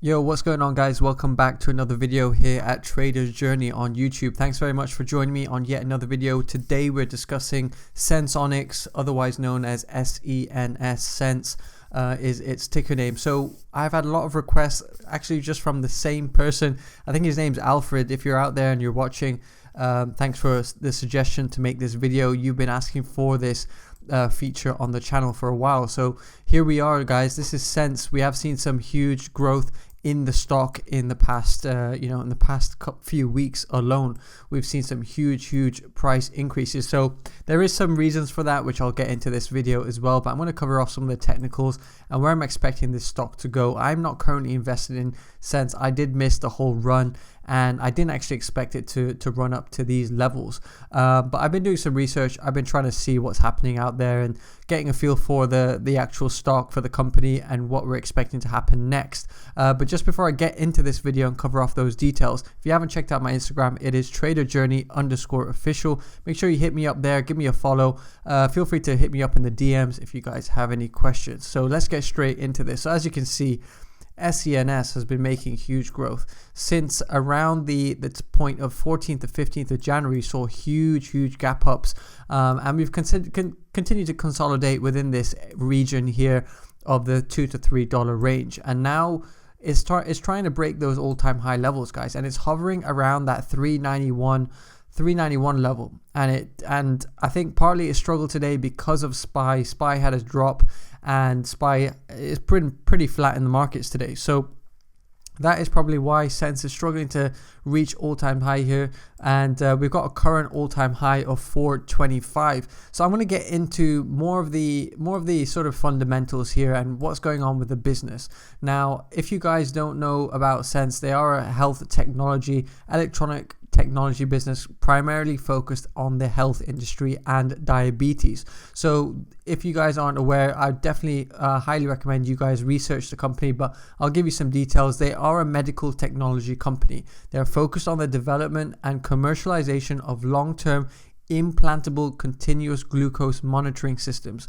Yo, what's going on, guys? Welcome back to another video here at Trader's Journey on YouTube. Thanks very much for joining me on yet another video. Today we're discussing Senseonics, otherwise known as SENS. Sense is its ticker name. So I've had a lot of requests, actually just from the same person. I think his name's Alfred. If you're out there and you're watching, thanks for the suggestion to make this video. You've been asking for this feature on the channel for a while, so here we are, guys. This is Sense. We have seen some huge growth in the stock in the past in the past few weeks alone. We've seen some huge price increases, so there is some reasons for that, which I'll get into this video as well, but I'm going to cover off some of the technicals and where I'm expecting this stock to go. I'm not currently invested in Sense. I did miss the whole run and I didn't actually expect it to run up to these levels, but I've been doing some research. I've been trying to see what's happening out there and getting a feel for the actual stock, for the company, and what we're expecting to happen next. But just before I get into this video and cover off those details, if you haven't checked out my Instagram, it is traderjourney_official. Make sure you hit me up there, give me a follow. Feel free to hit me up in the DMs if you guys have any questions. So let's get straight into this. So as you can see, SENS has been making huge growth since around the point of 14th to 15th of January. Saw huge gap ups, and we've continued to consolidate within this region here of the $2 to $3 range, and now it's trying to break those all-time high levels, guys, and it's hovering around that 391 level, and I think partly it struggled today because of SPY had a drop, and SPY is pretty flat in the markets today. So that is probably why Sense is struggling to reach all-time high here, and we've got a current all-time high of 425. So I'm going to get into more of the sort of fundamentals here and what's going on with the business. Now, if you guys don't know about Sense, they are a health technology, electronic technology business primarily focused on the health industry and diabetes. So if you guys aren't aware, I definitely highly recommend you guys research the company, but I'll give you some details. They are a medical technology company. They're focused on the development and commercialization of long-term implantable continuous glucose monitoring systems,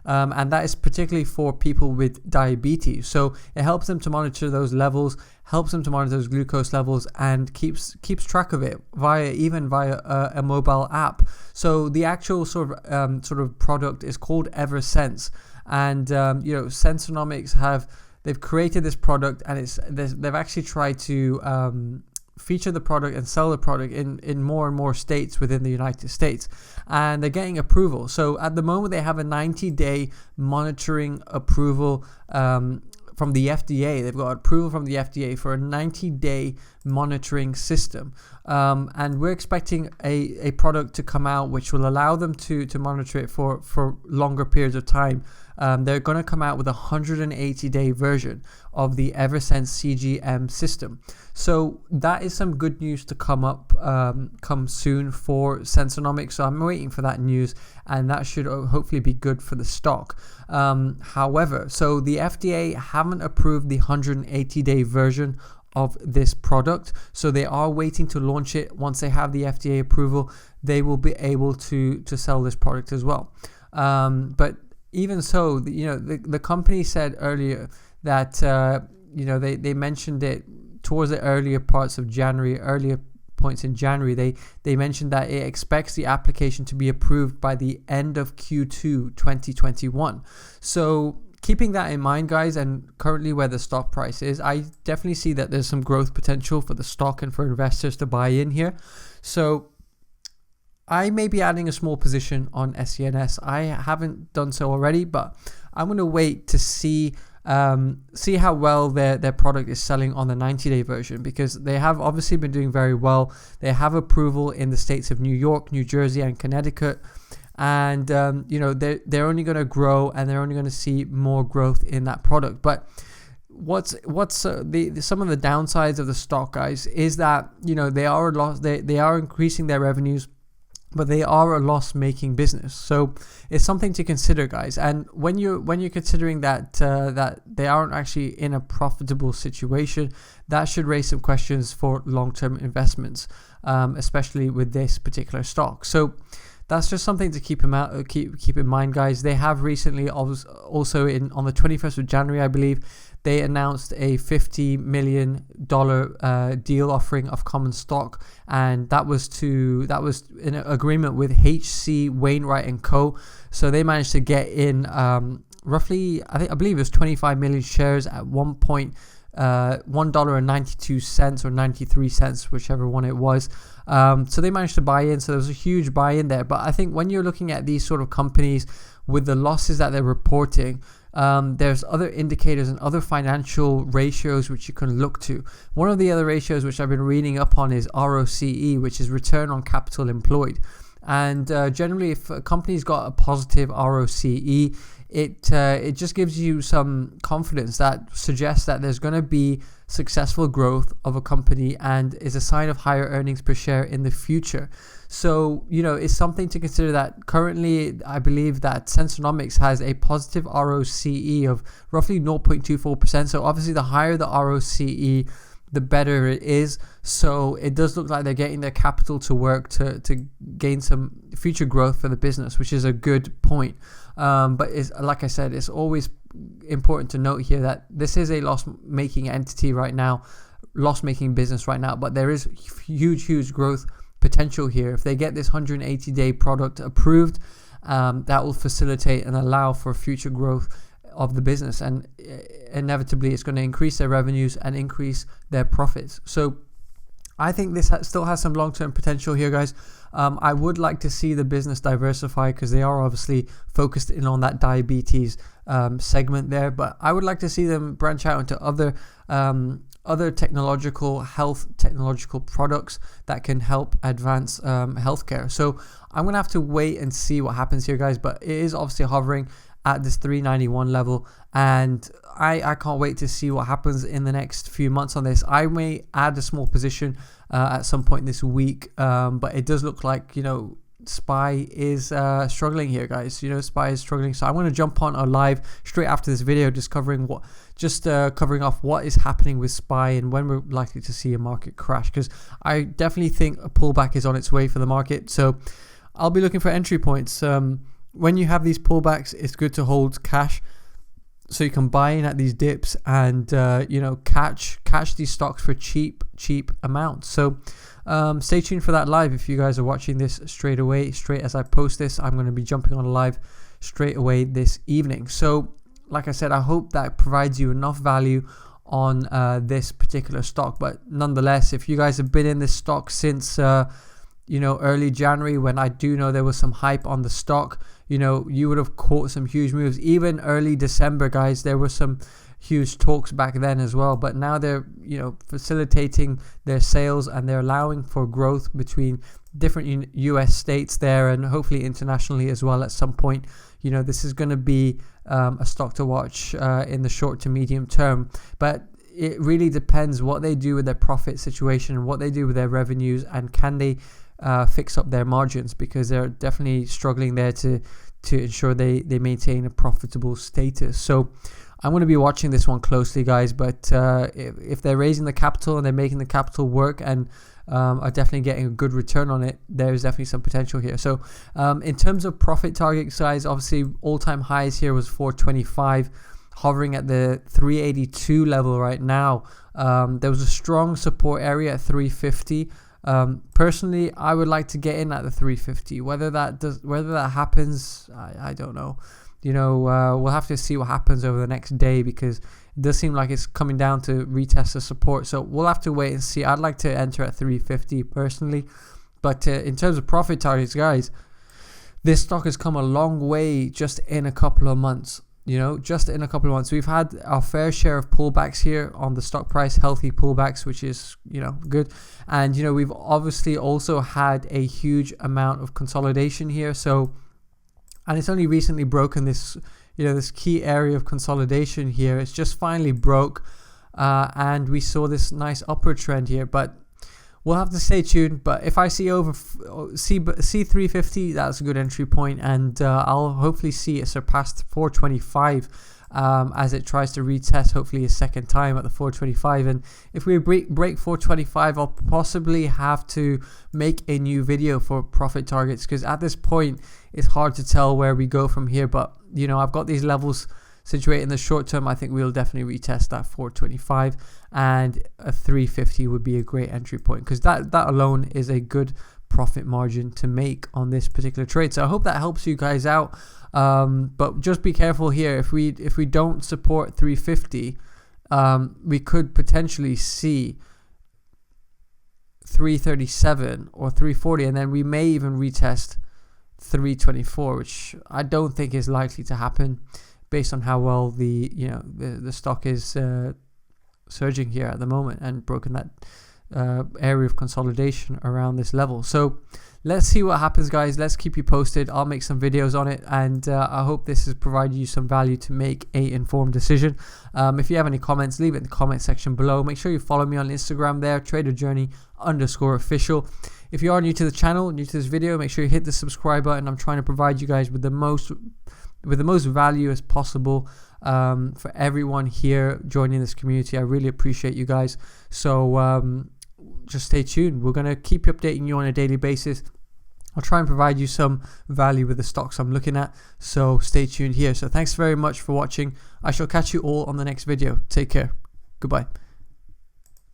and that is particularly for people with diabetes. So it helps them to monitor those levels, helps them to monitor those glucose levels, and keeps track of it via a mobile app. So the actual sort of product is called SENS, and Senseonics they've created this product, and they've actually tried to feature the product and sell the product in more and more states within the United States, and they're getting approval. So at the moment they have a 90-day monitoring approval from the FDA. They've got approval from the FDA for a 90-day monitoring system, and we're expecting a product to come out which will allow them to monitor it for longer periods of time. They're going to come out with a 180-day version of the SENS CGM system. So that is some good news to come soon for Senseonics. So I'm waiting for that news, and that should hopefully be good for the stock. However, so the FDA haven't approved the 180-day version of this product, so they are waiting to launch it. Once they have the FDA approval, they will be able to sell this product as well. But even so, the company said earlier that they mentioned it towards the earlier points in January. They mentioned that it expects the application to be approved by the end of Q2 2021. So keeping that in mind, guys, and currently where the stock price is, I definitely see that there's some growth potential for the stock and for investors to buy in here. So I may be adding a small position on SENS. I haven't done so already, but I'm going to wait to see how well their product is selling on the 90-day version, because they have obviously been doing very well. They have approval in the states of New York, New Jersey, and Connecticut, and they're only going to grow, and they're only going to see more growth in that product. But what's some of the downsides of the stock, guys, is that they are increasing their revenues, but they are a loss-making business. So it's something to consider, guys. And when you're considering that they aren't actually in a profitable situation, that should raise some questions for long-term investments, especially with this particular stock. So that's just something to keep in mind, guys. They have recently also on the 21st of January, I believe, they announced a $50 million deal offering of common stock, and that was in agreement with H.C. Wainwright and Co. So they managed to get in roughly, I believe it was 25 million shares at $1.92 or 93 cents, whichever one it was. So they managed to buy in. So there was a huge buy in there. But I think when you're looking at these sort of companies with the losses that they're reporting, there's other indicators and other financial ratios which you can look to. One of the other ratios which I've been reading up on is ROCE, which is return on capital employed. And generally, if a company's got a positive ROCE, it just gives you some confidence that suggests that there's going to be successful growth of a company and is a sign of higher earnings per share in the future. So, it's something to consider that currently I believe that Senseonics has a positive ROCE of roughly 0.24%. So obviously the higher the ROCE, the better it is. So it does look like they're getting their capital to work to gain some future growth for the business, which is a good point. But like I said, it's always important to note here that this is a loss-making entity right now, loss-making business right now, but there is huge growth potential here. If they get this 180-day product approved, that will facilitate and allow for future growth of the business, and inevitably it's going to increase their revenues and increase their profits. So I think this still has some long-term potential here, guys. I would like to see the business diversify because they are obviously focused in on that diabetes segment there, but I would like to see them branch out into other technological products that can help advance healthcare. So I'm gonna have to wait and see what happens here, guys, but it is obviously hovering at this 391 level, and I can't wait to see what happens in the next few months on this. I may add a small position at some point this week, but it does look like SPY is struggling here, guys. SPY is struggling, so I'm going to jump on a live straight after this video, just covering off what is happening with SPY and when we're likely to see a market crash, because I definitely think a pullback is on its way for the market. So I'll be looking for entry points. When you have these pullbacks, it's good to hold cash so you can buy in at these dips and catch these stocks for cheap amounts. So stay tuned for that live. If you guys are watching this straight as I post this, I'm going to be jumping on a live straight away this evening. So like I said, I hope that provides you enough value on this particular stock. But nonetheless, if you guys have been in this stock since early January, when I do know there was some hype on the stock, you would have caught some huge moves. Even early December, guys, there were some huge talks back then as well, but now they're facilitating their sales and they're allowing for growth between different US states there, and hopefully internationally as well at some point. This is going to be a stock to watch in the short to medium term, but it really depends what they do with their profit situation and what they do with their revenues, and can they fix up their margins, because they're definitely struggling there to ensure they maintain a profitable status. So I'm going to be watching this one closely, guys, but if they're raising the capital and they're making the capital work and are definitely getting a good return on it, there's definitely some potential here. So in terms of profit target size, obviously all-time highs here was 425, hovering at the 382 level right now. There was a strong support area at 350. Personally, I would like to get in at the 350. Whether that happens, I don't know. We'll have to see what happens over the next day, because it does seem like it's coming down to retest the support. So we'll have to wait and see. I'd like to enter at 350 personally, but in terms of profit targets, guys, this stock has come a long way just in a couple of months. We've had our fair share of pullbacks here on the stock price, healthy pullbacks, which is good. And we've obviously also had a huge amount of consolidation here. So, and it's only recently broken this this key area of consolidation here. It's just finally broke, and we saw this nice upward trend here, but we'll have to stay tuned. But if I see 350, that's a good entry point, and I'll hopefully see it surpass 425 as it tries to retest hopefully a second time at the 425. And if we break 425, I'll possibly have to make a new video for profit targets, because at this point it's hard to tell where we go from here. But I've got these levels situate in the short term, I think we'll definitely retest that 425, and a 350 would be a great entry point, because that alone is a good profit margin to make on this particular trade. So I hope that helps you guys out, but just be careful here. If we don't support 350, we could potentially see 337 or 340, and then we may even retest 324, which I don't think is likely to happen based on how well the stock is surging here at the moment, and broken that area of consolidation around this level. So let's see what happens, guys. Let's keep you posted. I'll make some videos on it, and I hope this has provided you some value to make a informed decision. If you have any comments, leave it in the comment section below. Make sure you follow me on Instagram there, traderjourney_official. If you are new to the channel, new to this video, make sure you hit the subscribe button. I'm trying to provide you guys with the most value as possible for everyone here joining this community. I really appreciate you guys. So just stay tuned. We're going to keep updating you on a daily basis. I'll try and provide you some value with the stocks I'm looking at. So stay tuned here. So thanks very much for watching. I shall catch you all on the next video. Take care. Goodbye.